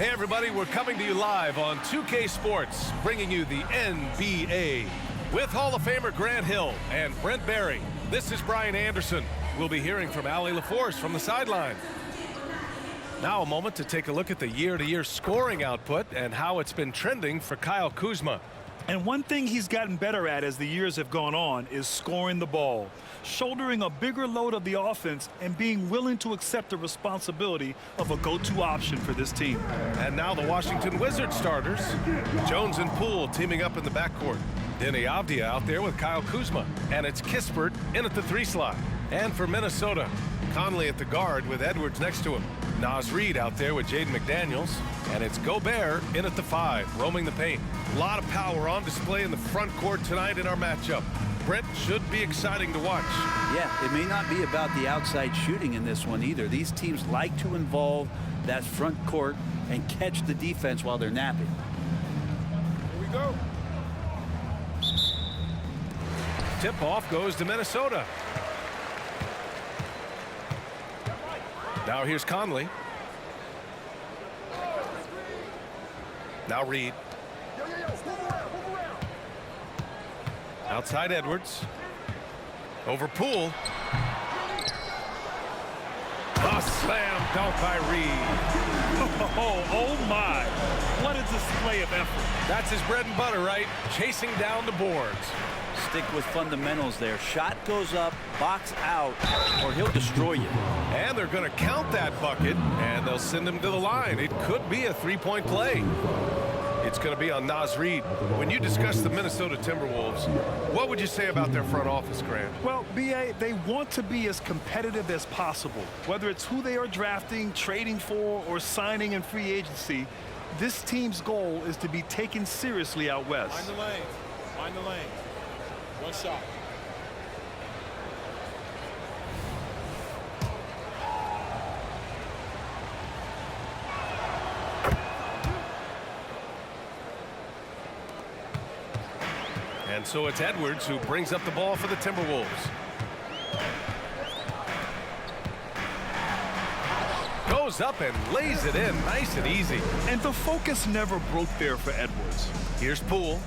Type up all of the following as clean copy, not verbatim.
Hey everybody, we're coming to you live on 2K Sports, bringing you the NBA. With Hall of Famer Grant Hill and Brent Barry, this is Brian Anderson. We'll be hearing from Allie LaForce from the sideline. Now a moment to take a look at the year-to-year scoring output and how it's been trending for Kyle Kuzma. And one thing he's gotten better at as the years have gone on is scoring the ball, shouldering a bigger load of the offense and being willing to accept the responsibility of a go-to option for this team. And now the Washington Wizards starters, Jones and Poole teaming up in the backcourt. Denny Avdia out there with Kyle Kuzma, and it's Kispert in at the 3 slot. And for Minnesota, Conley at the guard with Edwards next to him. Naz Reid out there with Jaden McDaniels, and it's Gobert in at the 5, roaming the paint. A lot of power on display in the front court tonight in our matchup. Brent, should be exciting to watch. Yeah, it may not be about the outside shooting in this one either. These teams like to involve that front court and catch the defense while they're napping. Here we go. Tip-off goes to Minnesota. Now here's Conley. Now Reid. Outside Edwards. Over Poole. A slam dunk by Reid. Oh my. What a display of effort. That's his bread and butter, right? Chasing down the boards. Stick with fundamentals there. Shot goes up, box out, or he'll destroy you. And they're going to count that bucket, and they'll send him to the line. It could be a three-point play. It's going to be on Naz Reid. When you discuss the Minnesota Timberwolves, what would you say about their front office, Grant? Well, B.A., they want to be as competitive as possible. Whether it's who they are drafting, trading for, or signing in free agency, this team's goal is to be taken seriously out west. Find the lane. Find the lane. One shot. And so it's Edwards who brings up the ball for the Timberwolves. Goes up and lays it in nice and easy. And the focus never broke there for Edwards. Here's Poole.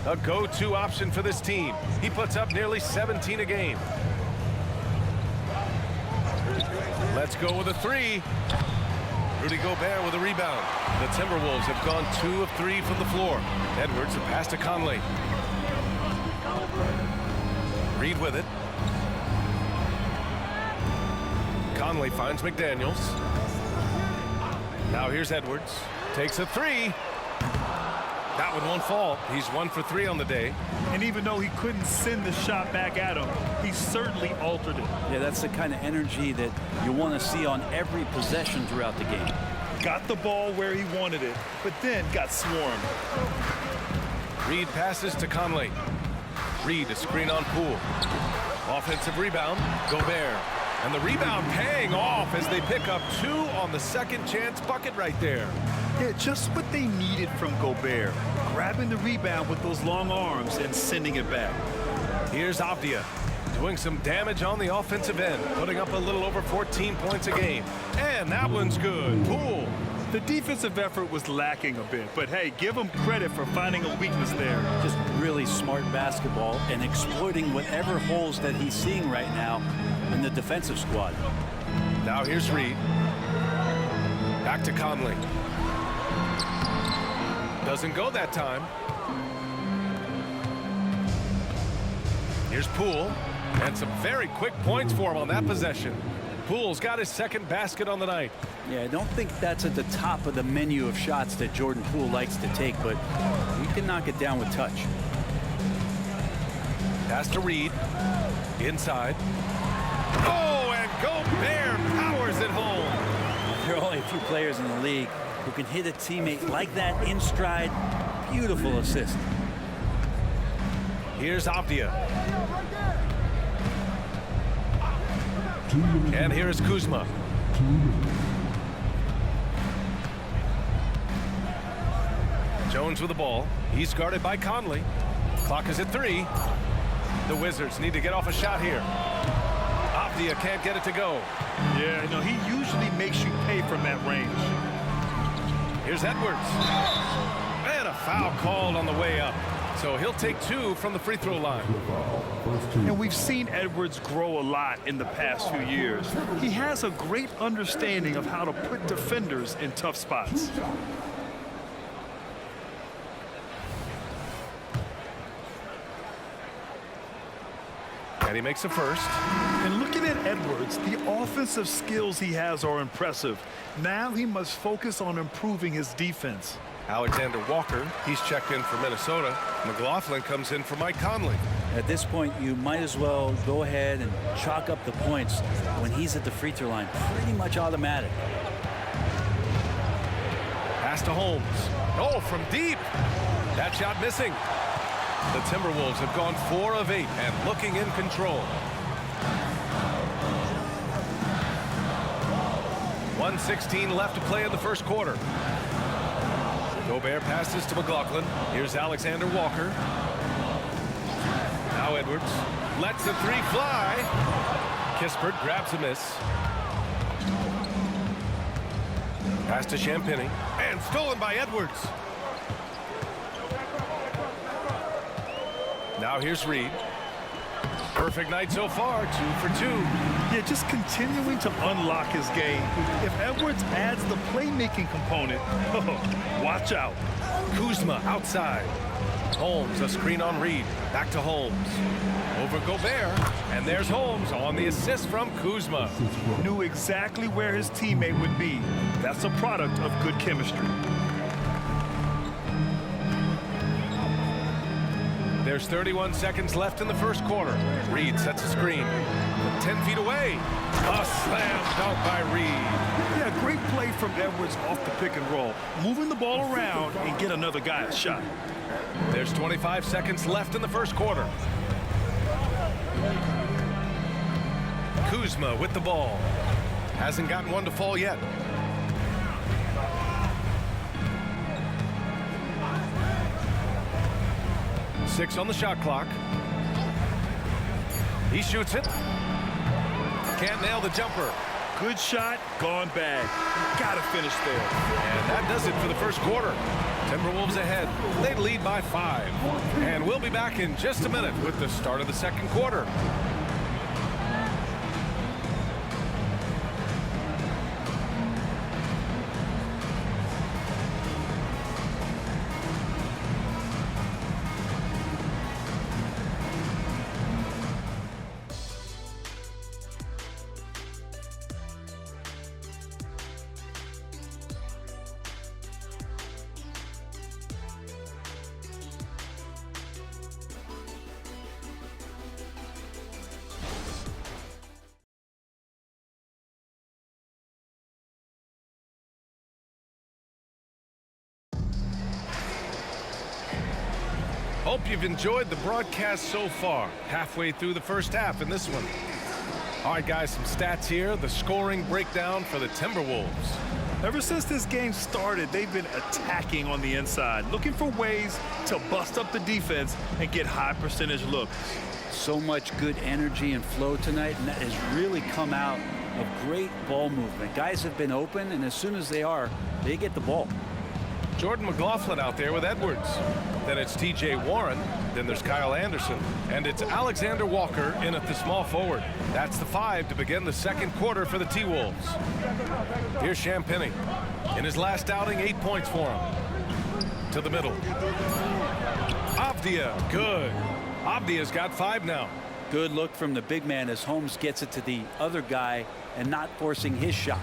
A go-to option for this team. He puts up nearly 17 a game. Let's go with a 3. Rudy Gobert with a rebound. The Timberwolves have gone 2 of 3 from the floor. Edwards a pass to Conley. Reid with it. Conley finds McDaniels. Now here's Edwards. Takes a 3. That one won't fall. He's 1 for 3 on the day. And even though he couldn't send the shot back at him, he certainly altered it. Yeah, that's the kind of energy that you want to see on every possession throughout the game. Got the ball where he wanted it, but then got swarmed. Reid passes to Conley. Reid a screen on Poole. Offensive rebound, Gobert. And the rebound paying off as they pick up 2 on the second chance bucket right there. Yeah, just what they needed from Gobert. Grabbing the rebound with those long arms and sending it back. Here's Avdia doing some damage on the offensive end, putting up a little over 14 points a game. And that one's good. Poole. The defensive effort was lacking a bit, but hey, give him credit for finding a weakness there. Just really smart basketball and exploiting whatever holes that he's seeing right now in the defensive squad. Now here's Reid. Back to Conley. Doesn't go that time. Here's Poole. And some very quick points for him on that possession. Poole's got his second basket on the night. Yeah, I don't think that's at the top of the menu of shots that Jordan Poole likes to take, but he can knock it down with touch. Pass to Reid. Inside. Oh, and Gobert powers it home. There are only a few players in the league who can hit a teammate like that in stride. Beautiful assist. Here's Avdia. And here is Kuzma. Jones with the ball. He's guarded by Conley. Clock is at 3. The Wizards need to get off a shot here. Avdia can't get it to go. Yeah, no, he usually makes you pay from that range. Here's Edwards. And a foul called on the way up. So he'll take 2 from the free throw line. And we've seen Edwards grow a lot in the past few years. He has a great understanding of how to put defenders in tough spots. And he makes a first. And looking at Edwards, the offensive skills he has are impressive. Now he must focus on improving his defense. Alexander Walker, he's checked in for Minnesota. McLaughlin comes in for Mike Conley. At this point, you might as well go ahead and chalk up the points when he's at the free throw line. Pretty much automatic. Pass to Holmes. Oh, from deep. That shot missing. The Timberwolves have gone 4 of 8 and looking in control. 1:16 left to play in the first quarter. Gobert passes to McLaughlin. Here's Alexander Walker. Now Edwards lets the 3 fly. Kispert grabs a miss. Pass to Champagny. And stolen by Edwards. Now here's Reed. Perfect night so far, 2 for 2. Yeah, just continuing to unlock his game. If Edwards adds the playmaking component, watch out. Kuzma outside. Holmes, a screen on Reed. Back to Holmes. Over Gobert. And there's Holmes on the assist from Kuzma. Knew exactly where his teammate would be. That's a product of good chemistry. There's 31 seconds left in the first quarter. Reed sets a screen. 10 feet away. A slam dunk by Reed. Yeah, great play from Edwards off the pick and roll. Moving the ball around and get another guy a shot. There's 25 seconds left in the first quarter. Kuzma with the ball. Hasn't gotten one to fall yet. Six on the shot clock. He shoots it. Can't nail the jumper. Good shot, gone bad. Gotta finish there. And that does it for the first quarter. Timberwolves ahead. They lead by 5. And we'll be back in just a minute with the start of the second quarter. Hope you've enjoyed the broadcast so far. Halfway through the first half in this one. All right, guys, some stats here. The scoring breakdown for the Timberwolves. Ever since this game started, they've been attacking on the inside, looking for ways to bust up the defense and get high percentage looks. So much good energy and flow tonight, and that has really come out of great ball movement. Guys have been open, and as soon as they are, they get the ball. Jordan McLaughlin out there with Edwards. Then it's T.J. Warren. Then there's Kyle Anderson. And it's Alexander Walker in at the small forward. That's the 5 to begin the second quarter for the T-Wolves. Here's Champagny. In his last outing, 8 points for him. To the middle. Avdia, good. Avdia's got 5 now. Good look from the big man as Holmes gets it to the other guy and not forcing his shot.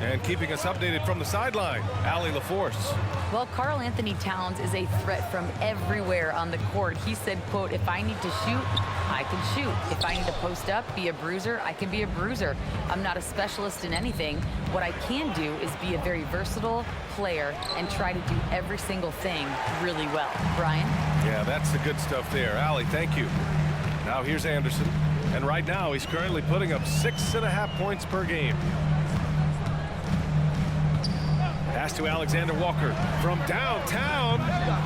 And keeping us updated from the sideline, Allie LaForce. Well, Karl Anthony Towns is a threat from everywhere on the court. He said, quote, if I need to shoot, I can shoot. If I need to post up, be a bruiser, I can be a bruiser. I'm not a specialist in anything. What I can do is be a very versatile player and try to do every single thing really well. Brian? Yeah, that's the good stuff there. Allie, thank you. Now here's Anderson. And right now, he's currently putting up 6.5 points per game. Pass to Alexander Walker from downtown.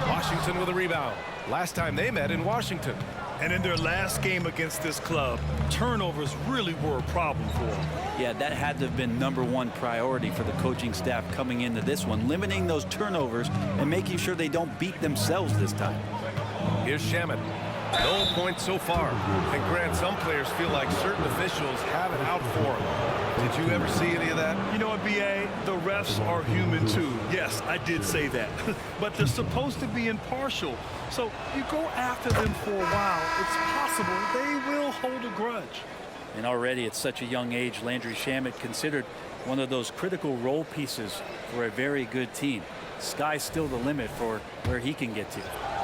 Washington with a rebound. Last time they met in Washington. And in their last game against this club, turnovers really were a problem for them. Yeah, that had to have been #1 priority for the coaching staff coming into this one, limiting those turnovers and making sure they don't beat themselves this time. Here's Shamet. No points so far. And Grant, some players feel like certain officials have it out for them. Did you ever see any of that? You know what, B.A.? The refs are human too. Yes, I did say that. But they're supposed to be impartial. So you go after them for a while, it's possible they will hold a grudge. And already at such a young age, Landry Shamet considered one of those critical role pieces for a very good team. Sky's still the limit for where he can get to.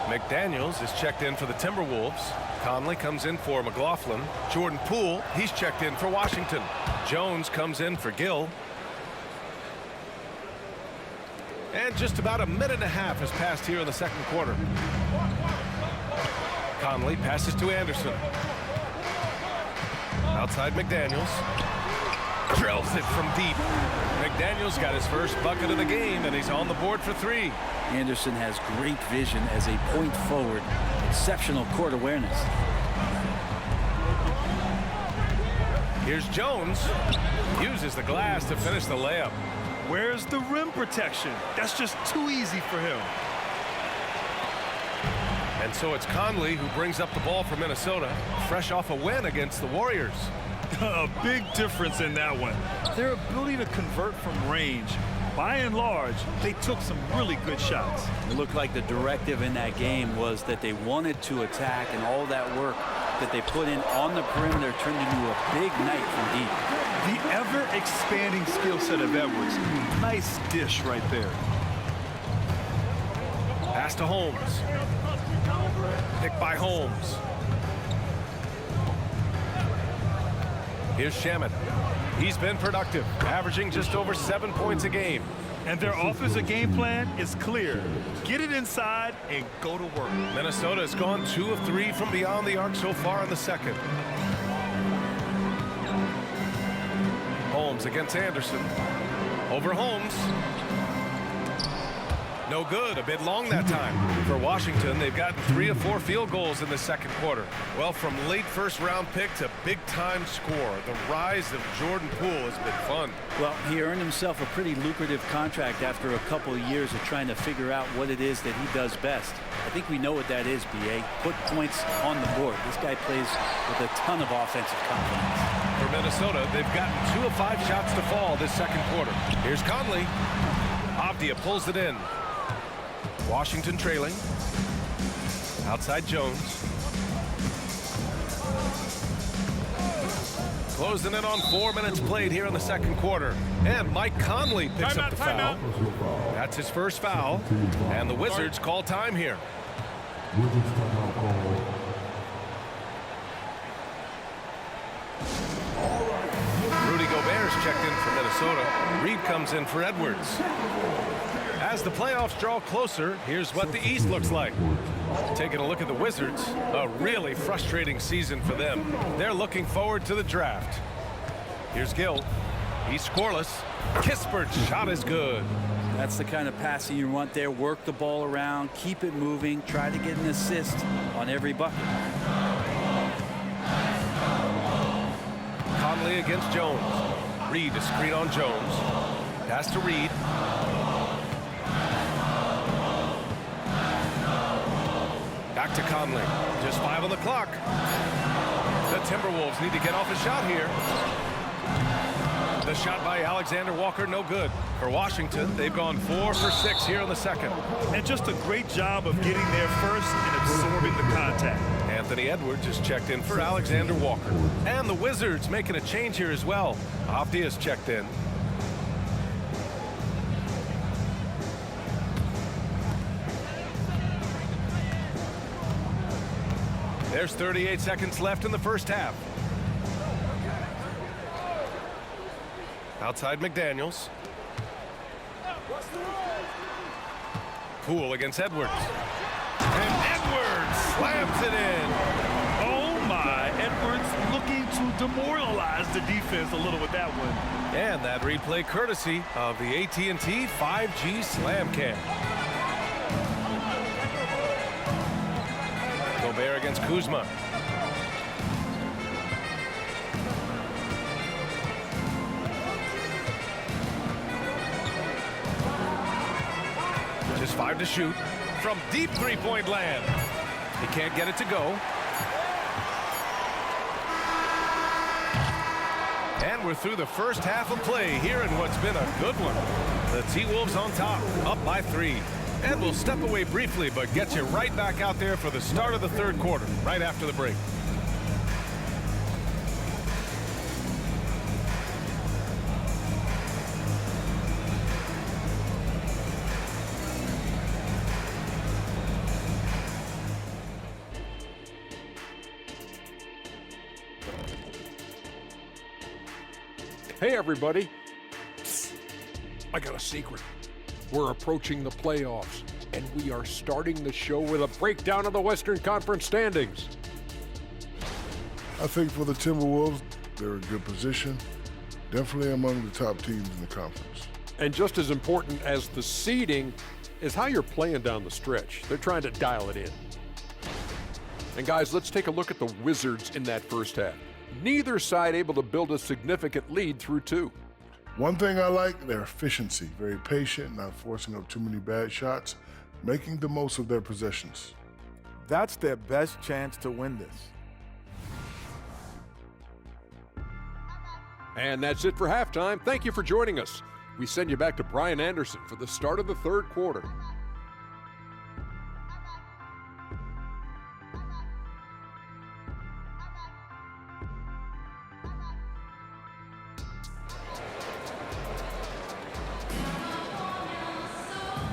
McDaniels is checked in for the Timberwolves. Conley comes in for McLaughlin. Jordan Poole, he's checked in for Washington. Jones comes in for Gill. And just about a minute and a half has passed here in the second quarter. Conley passes to Anderson. Outside McDaniels. Drills it from deep. McDaniels got his first bucket of the game, and he's on the board for 3. Anderson has great vision as a point forward. Exceptional court awareness. Here's Jones. Uses the glass to finish the layup. Where's the rim protection? That's just too easy for him. And so it's Conley who brings up the ball for Minnesota, fresh off a win against the Warriors. A big difference in that one. Their ability to convert from range. By and large, they took some really good shots. It looked like the directive in that game was that they wanted to attack, and all that work that they put in on the perimeter turned into a big night from deep. The ever-expanding skill set of Edwards. Nice dish right there. Pass to Holmes. Picked by Holmes. Here's Shamet. He's been productive, averaging just over 7 points a game. And their offensive game plan is clear. Get it inside and go to work. Minnesota has gone 2 of 3 from beyond the arc so far in the second. Holmes against Anderson. Over Holmes. No good. A bit long that time. For Washington, they've gotten 3 of 4 field goals in the second quarter. Well, from late first-round pick to big-time score, the rise of Jordan Poole has been fun. Well, he earned himself a pretty lucrative contract after a couple of years of trying to figure out what it is that he does best. I think we know what that is, B.A. Put points on the board. This guy plays with a ton of offensive confidence. For Minnesota, they've gotten 2 of 5 shots to fall this second quarter. Here's Conley. Avdia pulls it in. Washington trailing. Outside Jones. Closing in on 4 minutes played here in the second quarter. And Mike Conley picks up the foul. That's his first foul. And the Wizards call time here. Rudy Gobert's checked in for Minnesota. Reed comes in for Edwards. As the playoffs draw closer, here's what the East looks like. Taking a look at the Wizards, a really frustrating season for them. They're looking forward to the draft. Here's Gill. He's scoreless. Kispert's shot is good. That's the kind of passing you want there. Work the ball around, keep it moving, try to get an assist on every bucket. Conley against Jones. Reed to screen on Jones. Pass to Reed. Back to Conley. Just 5 on the clock. The Timberwolves need to get off a shot here. The shot by Alexander Walker, no good. For Washington, they've gone 4 for 6 here in the second. And just a great job of getting there first and absorbing the contact. Anthony Edwards is checked in for Alexander Walker. And the Wizards making a change here as well. Avdia is checked in. There's 38 seconds left in the first half. Outside McDaniels. Poole against Edwards. And Edwards slams it in. Oh my, Edwards looking to demoralize the defense a little with that one. And that replay courtesy of the AT&T 5G Slam Cam. Gobert against Kuzma. Just 5 to shoot from deep three-point land. He can't get it to go. And we're through the first half of play here in what's been a good one. The T-Wolves on top, up by 3. And we'll step away briefly, but get you right back out there for the start of the third quarter, right after the break. Hey, everybody. I got a secret. We're approaching the playoffs, and we are starting the show with a breakdown of the Western Conference standings. I think for the Timberwolves, they're in good position. Definitely among the top teams in the conference. And just as important as the seeding is how you're playing down the stretch. They're trying to dial it in. And guys, let's take a look at the Wizards in that first half. Neither side able to build a significant lead through 2. One thing I like, their efficiency. Very patient, not forcing up too many bad shots, making the most of their possessions. That's their best chance to win this. And that's it for halftime. Thank you for joining us. We send you back to Brian Anderson for the start of the third quarter.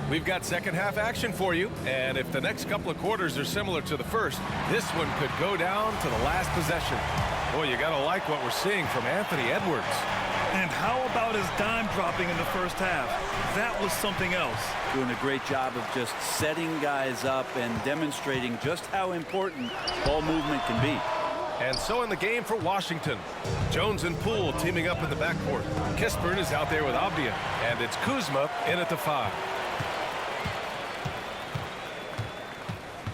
We've got second half action for you, and if the next couple of quarters are similar to the first, this one could go down to the last possession. Boy, you gotta like what we're seeing from Anthony Edwards. And how about his dime dropping in the first half? That was something else. Doing a great job of just setting guys up and demonstrating just how important ball movement can be. And so in the game for Washington, Jones and Poole teaming up in the backcourt. Kispert is out there with Avdija, and it's Kuzma in at the 5.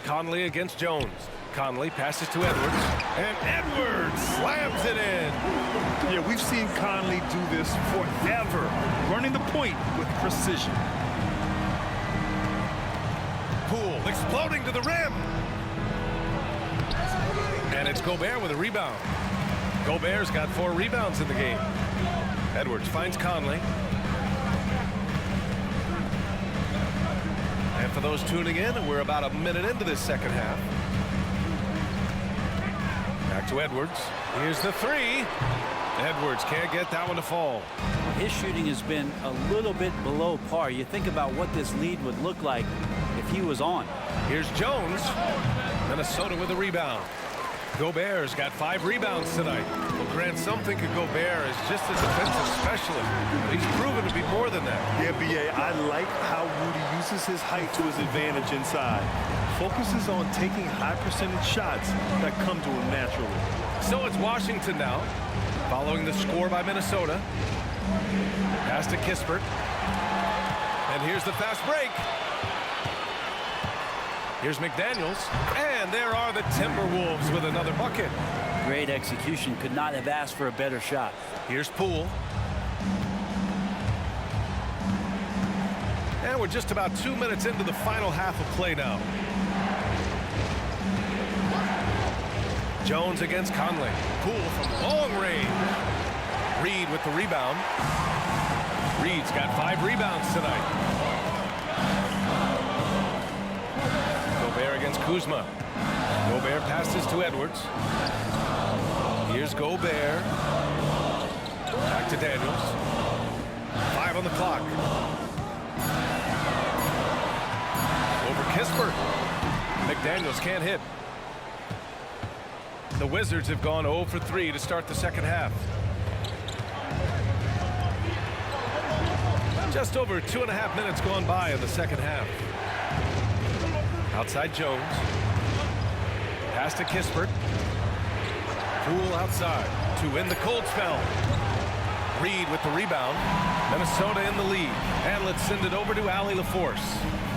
Conley against Jones. Conley passes to Edwards, and Edwards slams it in. Yeah, we've seen Conley do this forever, running the point with precision. Poole exploding to the rim. And it's Gobert with a rebound. Gobert's got 4 rebounds in the game. Edwards finds Conley. And for those tuning in, we're about a minute into this second half. Back to Edwards. Here's the 3. Edwards can't get that one to fall. His shooting has been a little bit below par. You think about what this lead would look like if he was on. Here's Jones. Minnesota with a rebound. Gobert's got 5 rebounds tonight. Well, Grant, some think of Gobert as just a defensive specialist. He's proven to be more than that. Yeah, B.A., I like how Rudy uses his height to his advantage inside. Focuses on taking high percentage shots that come to him naturally. So it's Washington now, following the score by Minnesota. Pass to Kispert. And here's the fast break. Here's McDaniels, and there are the Timberwolves with another bucket. Great execution. Could not have asked for a better shot. Here's Poole. And we're just about 2 minutes into the final half of play now. Jones against Conley. Poole from long range. Reed with the rebound. Reed's got 5 rebounds tonight. Gobert against Kuzma. Gobert passes to Edwards. Here's Gobert. Back to Daniels. 5 on the clock. Over Kispert. McDaniels can't hit. The Wizards have gone 0 for 3 to start the second half. Just over 2.5 minutes gone by in the second half. Outside Jones. Pass to Kispert. Poole outside to end the cold spell. Reed with the rebound. Minnesota in the lead. And let's send it over to Allie LaForce.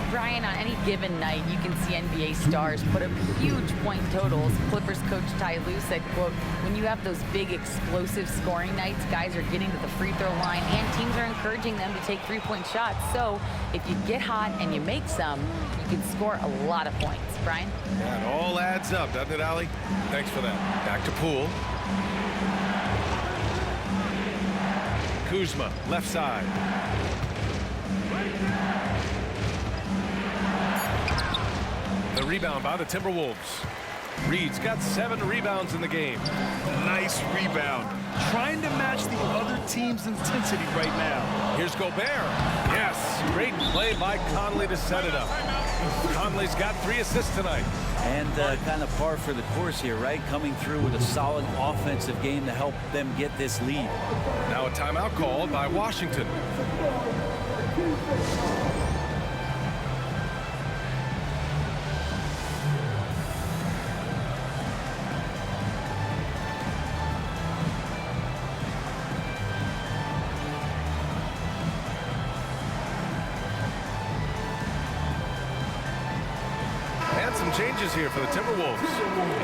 Brian, on any given night, you can see NBA stars put up huge point totals. Clippers coach Ty Lue said, quote, when you have those big explosive scoring nights, guys are getting to the free throw line and teams are encouraging them to take three-point shots. So if you get hot and you make some, you can score a lot of points. Brian? Yeah, it all adds up, doesn't it, Allie? Thanks for that. Back to Poole. Kuzma, left side. The rebound by the Timberwolves. Reed's got 7 rebounds in the game. Nice rebound. Trying to match the other team's intensity right now. Here's Gobert. Yes, great play by Conley to set it up. Conley's got 3 assists tonight. And kind of par for the course here, right? Coming through with a solid offensive game to help them get this lead. Now a timeout called by Washington. Some changes here for the Timberwolves.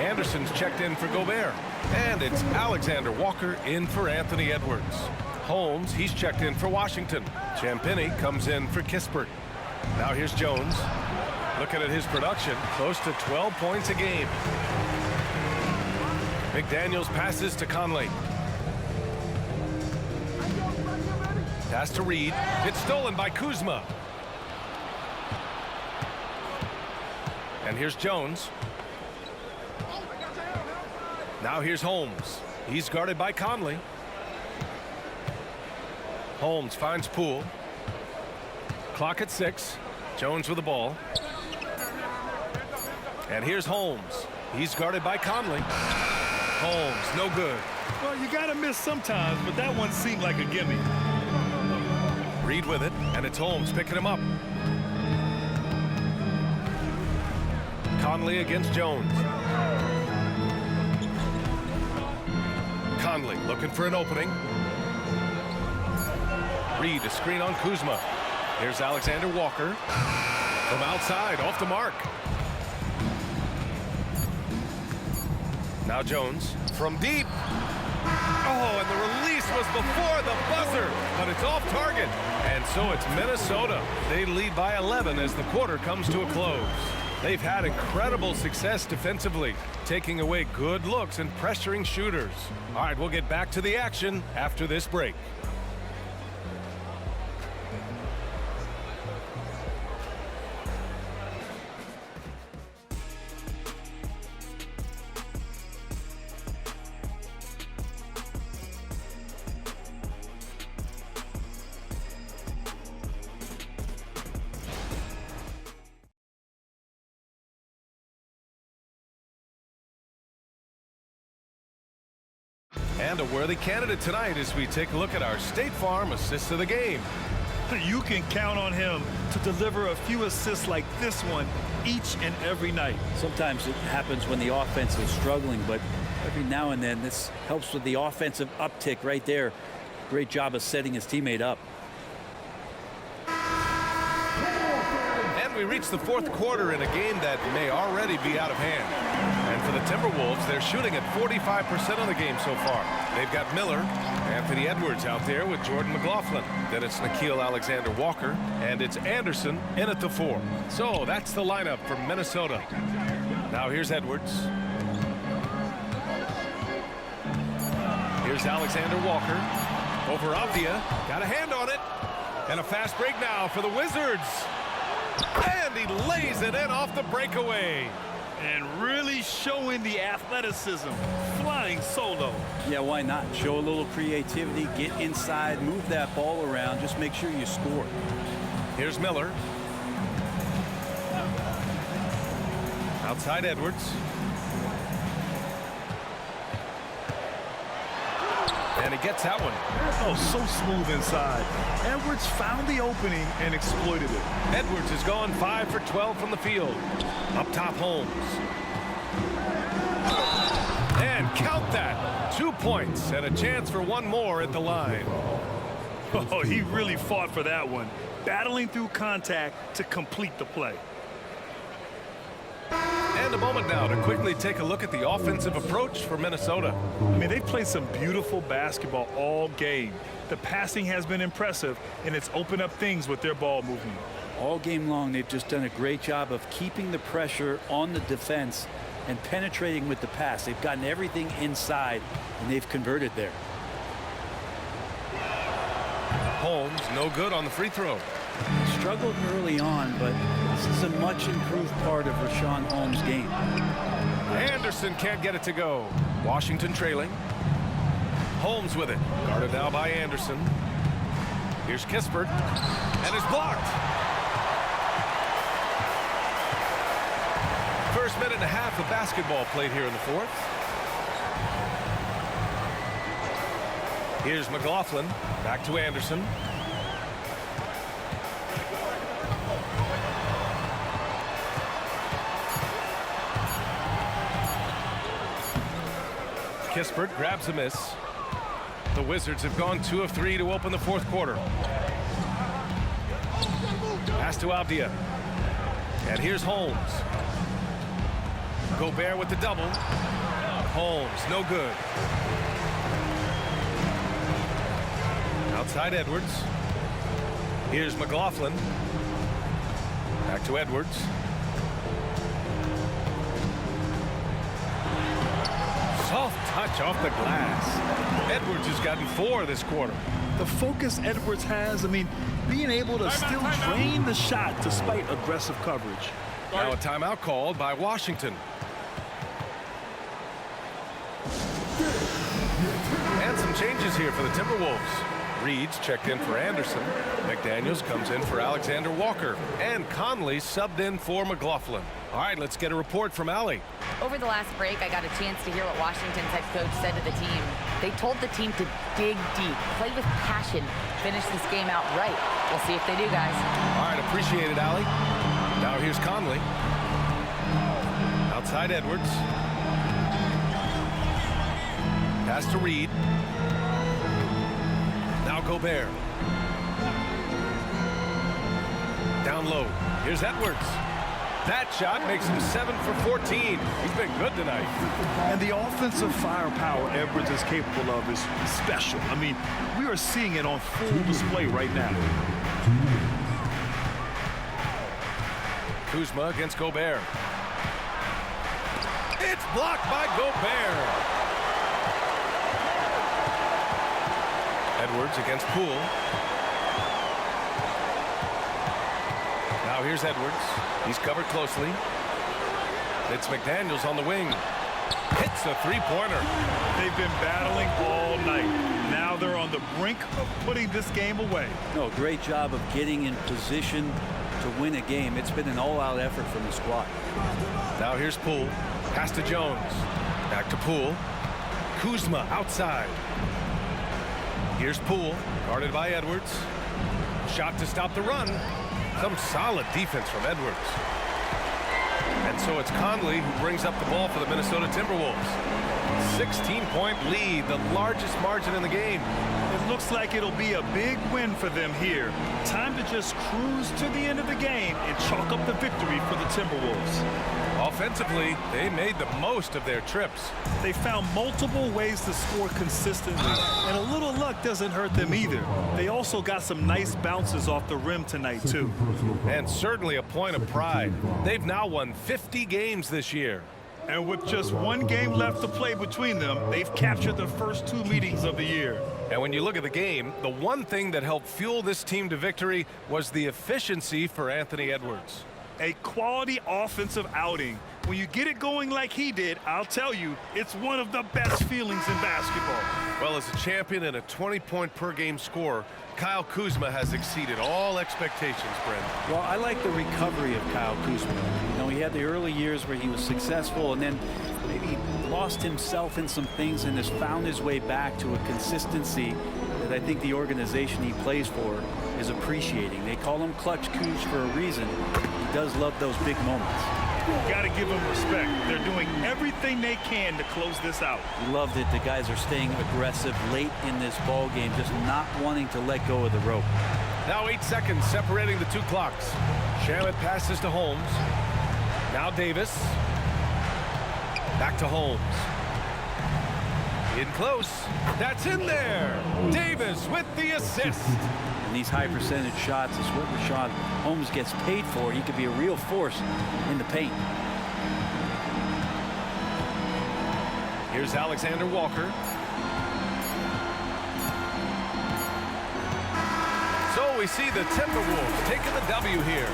Anderson's checked in for Gobert. And it's Alexander Walker in for Anthony Edwards. Holmes, he's checked in for Washington. Champagnie comes in for Kispert. Now here's Jones. Looking at his production, close to 12 points a game. McDaniels passes to Conley. Pass to Reed. It's stolen by Kuzma. And here's Jones. Now here's Holmes. He's guarded by Conley. Holmes finds Poole. Clock at 6. Jones with the ball. And here's Holmes. He's guarded by Conley. Holmes, no good. Well, you got to miss sometimes, but that one seemed like a gimme. Reed with it, and it's Holmes picking him up. Conley against Jones. Conley looking for an opening. Reed, a screen on Kuzma. Here's Alexander Walker. From outside, off the mark. Now Jones from deep. Oh, and the release was before the buzzer, but it's off target. And so it's Minnesota. They lead by 11 as the quarter comes to a close. They've had incredible success defensively, taking away good looks and pressuring shooters. All right, we'll get back to the action after this break. And a worthy candidate tonight as we take a look at our State Farm assists of the game. You can count on him to deliver a few assists like this one each and every night. Sometimes it happens when the offense is struggling, but every now and then this helps with the offensive uptick right there. Great job of setting his teammate up. And we reach the fourth quarter in a game that may already be out of hand. And for the Timberwolves, they're shooting at 45% of the game so far. They've got Miller, Anthony Edwards out there with Jordan McLaughlin. Then it's Nickeil Alexander-Walker, and it's Anderson in at the 4. So that's the lineup for Minnesota. Now here's Edwards. Here's Alexander-Walker. Over Avdia. Got a hand on it. And a fast break now for the Wizards. And he lays it in off the breakaway. And really showing the athleticism, flying solo. Yeah, why not? Show a little creativity, get inside, move that ball around, just make sure you score. Here's Miller. Outside Edwards. And he gets that one. Oh, so smooth inside. Edwards found the opening and exploited it. Edwards has gone 5 for 12 from the field. Up top, Holmes. And count that. 2 points and a chance for one more at the line. Oh, he really fought for that one. battling through contact to complete the play. And a moment now to quickly take a look at the offensive approach for Minnesota. I mean, they've played some beautiful basketball all game. The passing has been impressive, and it's opened up things with their ball movement. All game long, they've just done a great job of keeping the pressure on the defense and penetrating with the pass. They've gotten everything inside, and they've converted there. Holmes, no good on the free throw. Struggled early on, but this is a much improved part of Richaun Holmes' game. Anderson can't get it to go. Washington trailing. Holmes with it. Guarded now by Anderson. Here's Kispert. And it's blocked. First minute and a half of basketball played here in the fourth. Here's McLaughlin. Back to Anderson. Kispert grabs a miss. The Wizards have gone 2 of 3 to open the fourth quarter. Pass to Avdia. And here's Holmes. Gobert with the double. Holmes, no good. Outside Edwards. Here's McLaughlin. Back to Edwards. Soft touch off the glass. Edwards has gotten 4 this quarter. The focus Edwards has, I mean, being able to still drain the shot despite aggressive coverage. Now a timeout called by Washington. And some changes here for the Timberwolves. Reed's checked in for Anderson. McDaniels comes in for Alexander Walker. And Conley subbed in for McLaughlin. All right, let's get a report from Allie. Over the last break, I got a chance to hear what Washington's head coach said to the team. They told the team to dig deep, play with passion, finish this game out right. We'll see if they do, guys. All right, appreciate it, Allie. Now here's Conley. Outside Edwards. Pass to Reed. Now Gobert. Down low. Here's Edwards. That shot makes him 7 for 14. He's been good tonight. And the offensive firepower Edwards is capable of is special. I mean, we are seeing it on full display right now. Kuzma against Gobert. It's blocked by Gobert. Edwards against Poole. Now here's Edwards. He's covered closely. It's McDaniels on the wing. Hits a three-pointer. They've been battling all night. Now they're on the brink of putting this game away. No, great job of getting in position to win a game. It's been an all-out effort from the squad. Now here's Poole. Pass to Jones. Back to Poole. Kuzma outside. Here's Poole, guarded by Edwards. Shot to stop the run. Some solid defense from Edwards. And so it's Conley who brings up the ball for the Minnesota Timberwolves. 16-point lead, the largest margin in the game. It looks like it'll be a big win for them here. Time to just cruise to the end of the game and chalk up the victory for the Timberwolves. Offensively, they made the most of their trips. They found multiple ways to score consistently, and a little luck doesn't hurt them either. They also got some nice bounces off the rim tonight, too. And certainly a point of pride. They've now won 50 games this year. And with just one game left to play between them, they've captured the first 2 meetings of the year. And when you look at the game, the one thing that helped fuel this team to victory was the efficiency for Anthony Edwards. A quality offensive outing. When you get it going like he did, I'll tell you, it's one of the best feelings in basketball. Well, as a champion and a 20-point per game scorer, Kyle Kuzma has exceeded all expectations, Brent. Well, I like the recovery of Kyle Kuzma. You know, he had the early years where he was successful and then maybe lost himself in some things and has found his way back to a consistency that I think the organization he plays for is appreciating. They call him Clutch Kuz for a reason. He does love those big moments. Got to give them respect. They're doing everything they can to close this out. Love that the guys are staying aggressive late in this ball game, just not wanting to let go of the rope. Now 8 seconds separating the two clocks. Shamet passes to Holmes. Now Davis. Back to Holmes. In close. That's in there. Davis with the assist. And these high percentage shots is what Rashawn Holmes gets paid for. He could be a real force in the paint. Here's Alexander Walker. So we see the Timberwolves taking the W here.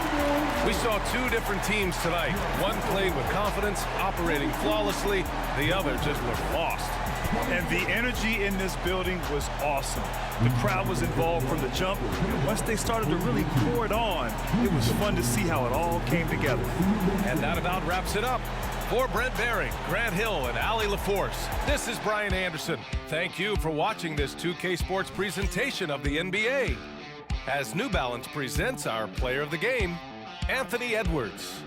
We saw two different teams tonight. One played with confidence, operating flawlessly. The other just looked lost. And the energy in this building was awesome. The crowd was involved from the jump, and once they started to really pour it on, it was fun to see how it all came together. And that about wraps it up. For Brent Baring, Grant Hill, and Allie LaForce, this is Brian Anderson. Thank you for watching this 2K Sports presentation of the NBA. As New Balance presents our player of the game, Anthony Edwards.